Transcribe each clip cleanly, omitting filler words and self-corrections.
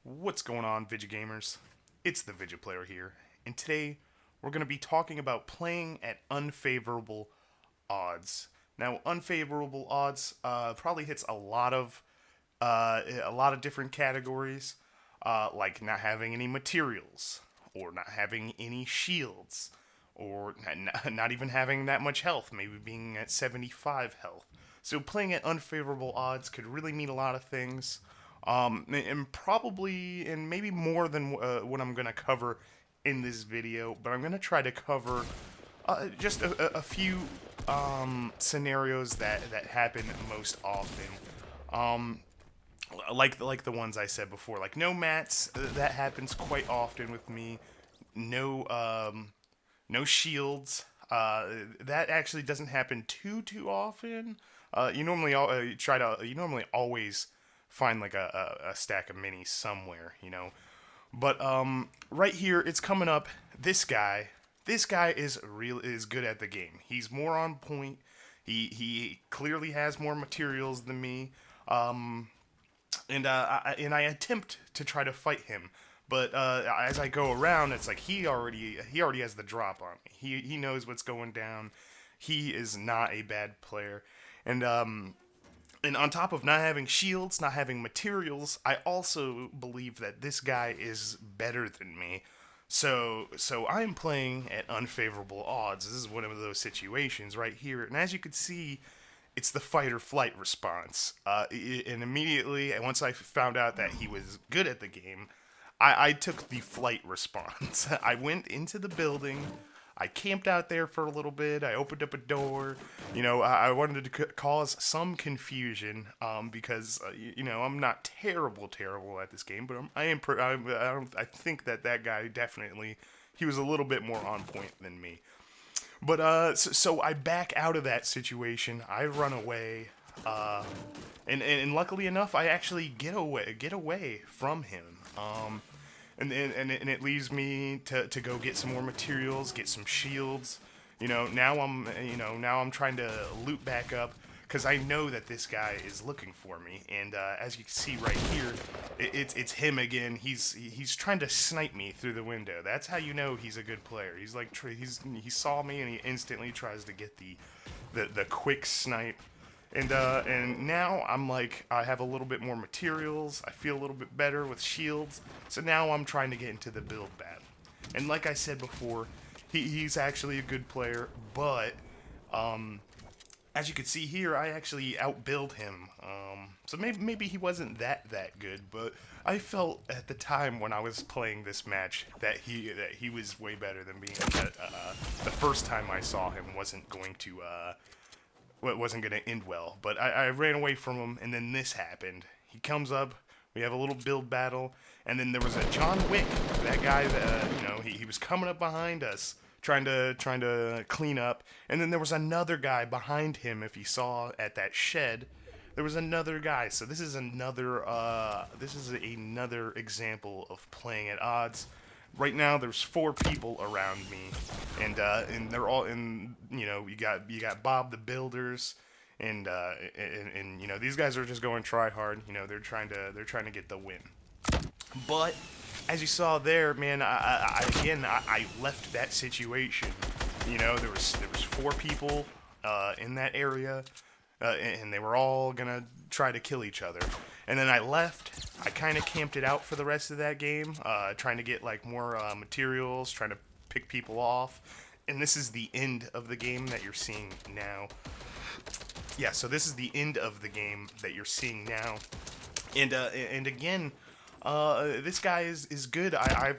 What's going on, ViJaGamers? It's the ViJaPlayer here, and today we're going to be talking about playing at unfavorable odds. Now, unfavorable odds probably hits a lot of different categories, like not having any materials, or not having any shields, or not even having that much health, maybe being at 75 health. So playing at unfavorable odds could really mean a lot of things, and probably, and maybe more than what I'm going to cover in this video, but I'm going to try to cover just a few scenarios that happen most often. Um, like the ones I said before, like no mats, that happens quite often with me. No no shields. That actually doesn't happen too often. You normally always find like a stack of minis somewhere, you know. But right here it's coming up. This guy is good at the game. He's more on point. He clearly has more materials than me. And I attempt to try to fight him, but as I go around, it's like he already has the drop on me. He knows what's going down. He is not a bad player, and on top of not having shields, not having materials, I also believe that this guy is better than me. So I'm playing at unfavorable odds. This is one of those situations right here, and as you can see, it's the fight or flight response. And immediately, once I found out that he was good at the game, I took the flight response. I went into the building. I camped out there for a little bit. I opened up a door. You know, I wanted to cause some confusion because I'm not terrible at this game, but I think that guy definitely, he was a little bit more on point than me. But so I back out of that situation. I run away, and luckily enough, I actually get away from him. And it leaves me to go get some more materials, get some shields. Now I'm trying to loot back up because I know that this guy is looking for me. And as you can see right here, it's him again. He's trying to snipe me through the window. That's how you know he's a good player. He saw me and he instantly tries to get the quick snipe. And now I'm like, I have a little bit more materials. I feel a little bit better with shields. So now I'm trying to get into the build battle. And like I said before, he's actually a good player, but as you can see here, I actually outbuild him. So maybe he wasn't that good, but I felt at the time when I was playing this match that he was way better than me. And that the first time I saw him wasn't going to end well. But I ran away from him, and then this happened. He comes up. We have a little build battle, and then there was a John Wick. That guy, he was coming up behind us, trying to clean up, and then there was another guy behind him. If you saw at that shed, there was another guy. So this is another example of playing at odds. Right now, there's 4 people around me, and they're all in. You got Bob the Builders, and these guys are just going try hard. They're trying to get the win. But as you saw there, man, I left that situation. There was 4 people in that area, and they were all gonna try to kill each other. And then I left. I kind of camped it out for the rest of that game, trying to get like more materials, trying to pick people off. And this is the end of the game that you're seeing now. Yeah, so this is the end of the game that you're seeing now. And again, this guy is good. I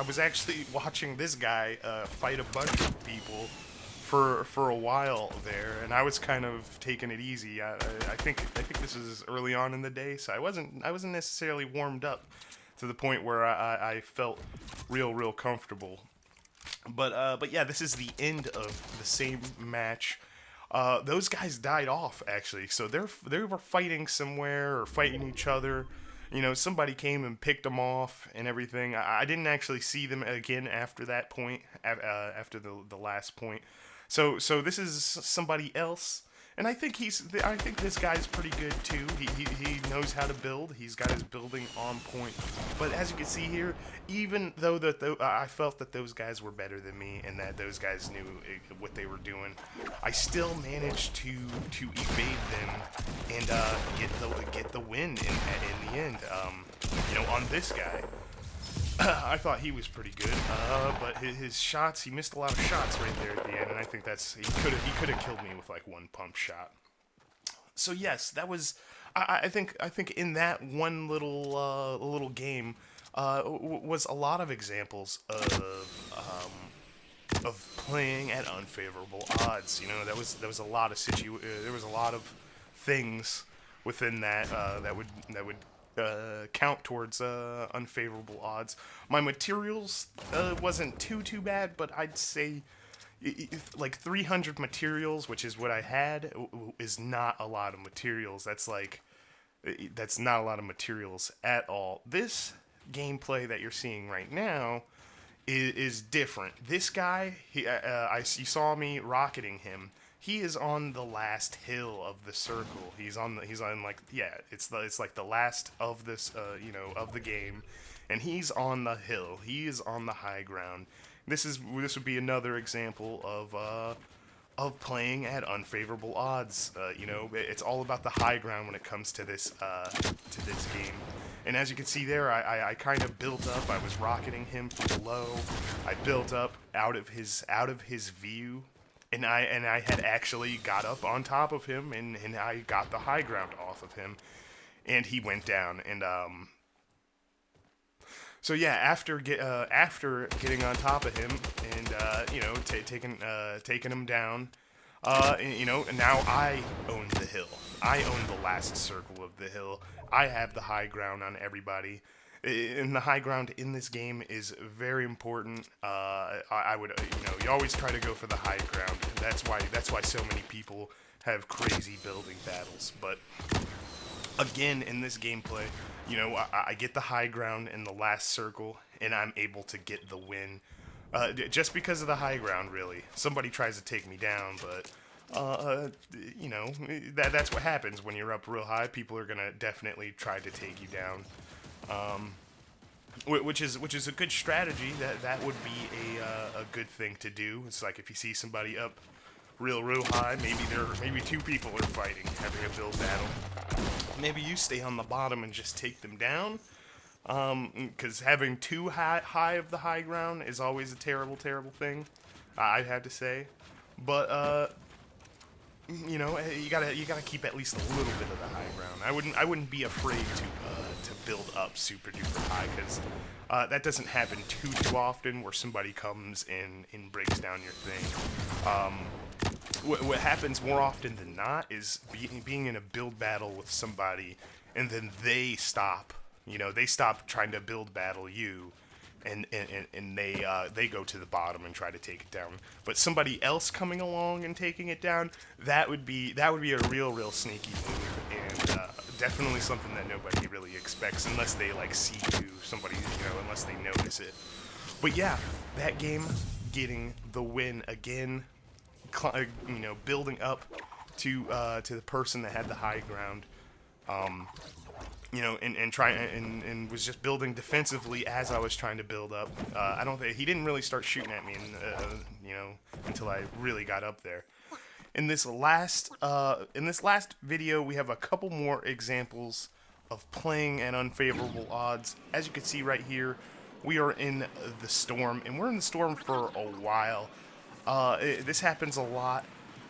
was actually watching this guy fight a bunch of people for a while there, and I was kind of taking it easy. I think this is early on in the day, so I wasn't necessarily warmed up to the point where I felt real comfortable. But yeah, this is the end of the same match. Those guys died off actually, so they were fighting somewhere or fighting each other. Somebody came and picked them off and everything. I didn't actually see them again after that point, after the last point. So this is somebody else, and I think this guy's pretty good too. He knows how to build. He's got his building on point. But as you can see here, even though I felt that those guys were better than me and that those guys knew what they were doing, I still managed to evade them and get the win in the end. On this guy. I thought he was pretty good, but his shots, he missed a lot of shots right there at the end, and I think he could have killed me with like one pump shot. So yes, that was, I think in that one little game was a lot of examples of playing at unfavorable odds. There was a lot of there was a lot of things within that that would count towards unfavorable odds. My materials wasn't too bad, but I'd say like 300 materials, which is what I had, is not a lot of materials. That's not a lot of materials at all. This gameplay that you're seeing right now is different. This guy, you saw me rocketing him. He is on the last hill of the circle. He's on like, yeah, it's like the last of this of the game, and he's on the hill. He is on the high ground. This would be another example of playing at unfavorable odds. It's all about the high ground when it comes to this game. And as you can see there, I kind of built up. I was rocketing him from below. I built up out of his view. And I had actually got up on top of him, and I got the high ground off of him, and he went down. And so yeah, after getting on top of him, and taking him down, and now I own the hill. I own the last circle of the hill. I have the high ground on everybody. And the high ground in this game is very important. I would, you always try to go for the high ground. That's why so many people have crazy building battles. But again, in this gameplay, I get the high ground in the last circle, and I'm able to get the win. Just because of the high ground, really. Somebody tries to take me down, but that's what happens when you're up real high. People are gonna definitely try to take you down. Which is a good strategy. That would be a good thing to do. It's like if you see somebody up real high, maybe two people are fighting, having a build battle. Maybe you stay on the bottom and just take them down. Because having too high of the high ground is always a terrible thing. I'd have to say, but you gotta keep at least a little bit of the high ground. I wouldn't be afraid to build up super duper high, because that doesn't happen too often where somebody comes in and breaks down your thing. What happens more often than not is being in a build battle with somebody, and then they stop. They stop trying to build battle you, and they go to the bottom and try to take it down. But somebody else coming along and taking it down, that would be a real sneaky move, and definitely something that nobody really expects unless they see you, unless they notice it. But yeah, that game, getting the win again, building up to the person that had the high ground. And was just building defensively as I was trying to build up. He didn't really start shooting at me, until I really got up there. In this last video, we have a couple more examples of playing at unfavorable odds. As you can see right here, we are in the storm, and we're in the storm for a while. This happens a lot,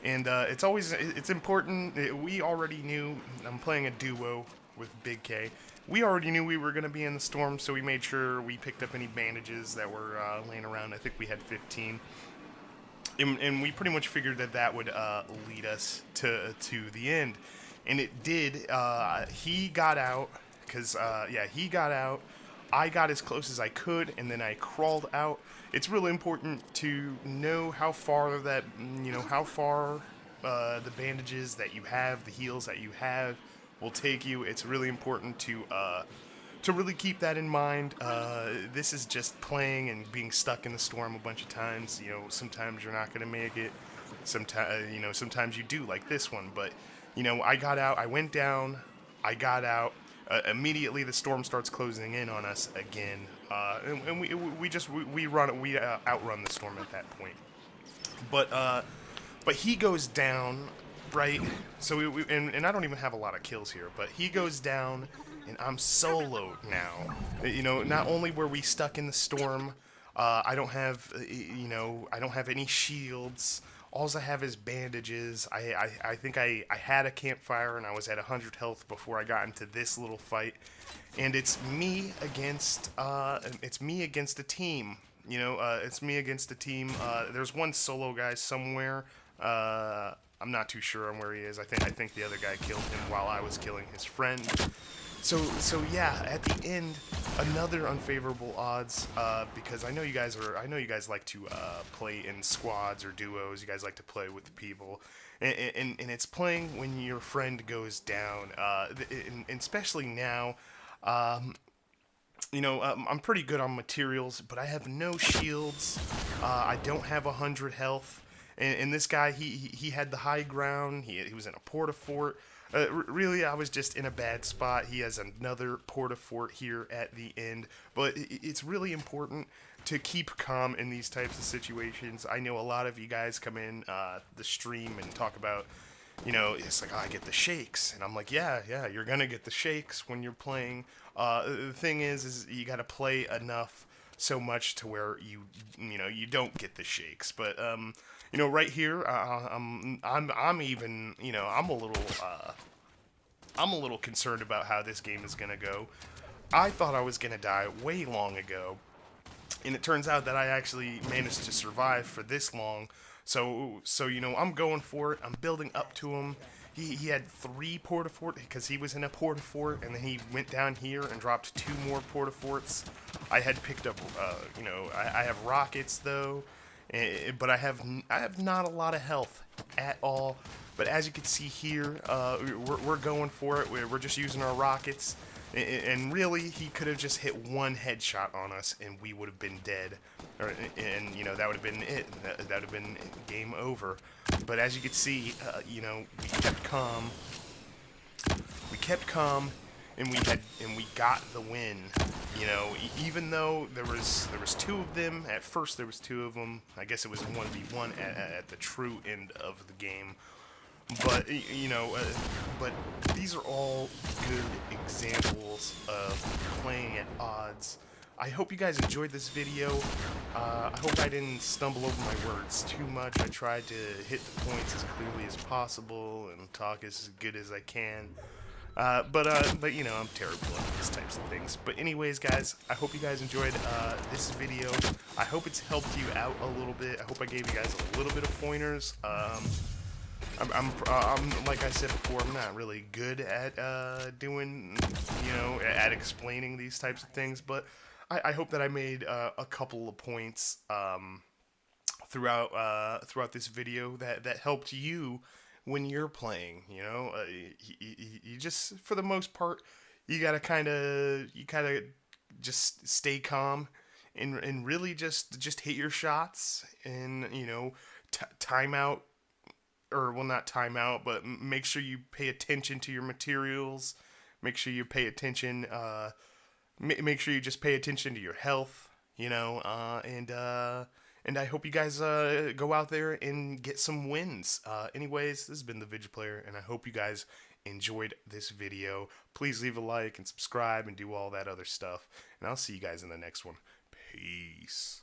and it's important. We already knew I'm playing a duo with Big K. We already knew we were going to be in the storm, so we made sure we picked up any bandages that were laying around. I think we had 15. And we pretty much figured that would lead us to the end. And it did. He got out, he got out. I got as close as I could, and then I crawled out. It's really important to know how far the bandages that you have, the heals that you have, will take you. It's really important to really keep that in mind. This is just playing and being stuck in the storm a bunch of times. Sometimes you're not gonna make it. Sometimes you do, like this one. But I got out. I went down. I got out. Immediately, the storm starts closing in on us again, and we outrun the storm at that point. But he goes down, right? So and I don't even have a lot of kills here, but he goes down, and I'm soloed now. Not only were we stuck in the storm, I don't have I don't have any shields. All I have is bandages. I think I had a campfire and I was at 100 health before I got into this little fight, and it's me against a team. It's me against a team. There's one solo guy somewhere. I'm not too sure on where he is. I think the other guy killed him while I was killing his friend. So yeah, at the end, another unfavorable odds, because I know you guys like to play in squads or duos. You guys like to play with people, and it's playing when your friend goes down, and especially now. I'm pretty good on materials, but I have no shields. I don't have 100 health, and this guy, he had the high ground. He was in a porta-fort. Really, I was just in a bad spot. He has another porta-fort here at the end, but it's really important to keep calm in these types of situations. I know a lot of you guys come in the stream and talk about, it's like, oh, I get the shakes, and I'm like, yeah, you're gonna get the shakes when you're playing. The thing is you gotta play enough so much to where you don't get the shakes. But right here, I'm even, I'm a little concerned about how this game is gonna go. I thought I was gonna die way long ago, and it turns out that I actually managed to survive for this long. So I'm going for it. I'm building up to him. He had 3 porta-fort because he was in a porta-fort, and then he went down here and dropped 2 more porta-forts. I had picked up, I have rockets though, but I have not a lot of health at all. But as you can see here, we're going for it. We're just using our rockets. And really, he could have just hit one headshot on us, and we would have been dead. And that would have been it. That would have been game over. But as you can see, we kept calm. We kept calm, and we got the win. Even though there was 2 of them. At first, there was 2 of them. I guess it was 1v1 at the true end of the game. But but these are all good examples of playing at odds. I hope you guys enjoyed this video. I hope I didn't stumble over my words too much. I tried to hit the points as clearly as possible and talk as good as I can. But I'm terrible at these types of things. But anyways, guys, I hope you guys enjoyed this video. I hope it's helped you out a little bit. I hope I gave you guys a little bit of pointers. I'm like I said before, I'm not really good at at explaining these types of things, but I hope that I made a couple of points throughout this video that helped you when you're playing. You just, for the most part, you kind of just stay calm and really just hit your shots and time out. Or, well, not time out, but make sure you pay attention to your materials. Make sure you pay attention. Make sure you just pay attention to your health. And I hope you guys go out there and get some wins. Anyways, this has been the ViJaPlayer, and I hope you guys enjoyed this video. Please leave a like and subscribe and do all that other stuff. And I'll see you guys in the next one. Peace.